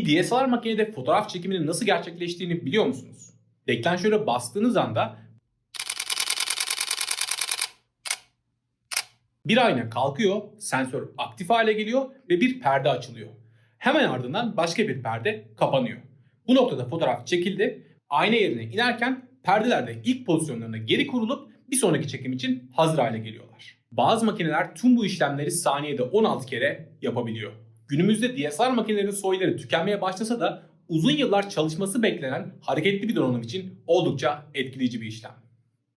Bir DSLR makinede fotoğraf çekiminin nasıl gerçekleştiğini biliyor musunuz? Deklanşöre bastığınız anda bir ayna kalkıyor, sensör aktif hale geliyor ve bir perde açılıyor. Hemen ardından başka bir perde kapanıyor. Bu noktada fotoğraf çekildi. Ayna yerine inerken perdeler de ilk pozisyonlarına geri kurulup bir sonraki çekim için hazır hale geliyorlar. Bazı makineler tüm bu işlemleri saniyede 16 kere yapabiliyor. Günümüzde DSLR makinelerin soyları tükenmeye başlasa da uzun yıllar çalışması beklenen hareketli bir donanım için oldukça etkileyici bir işlem.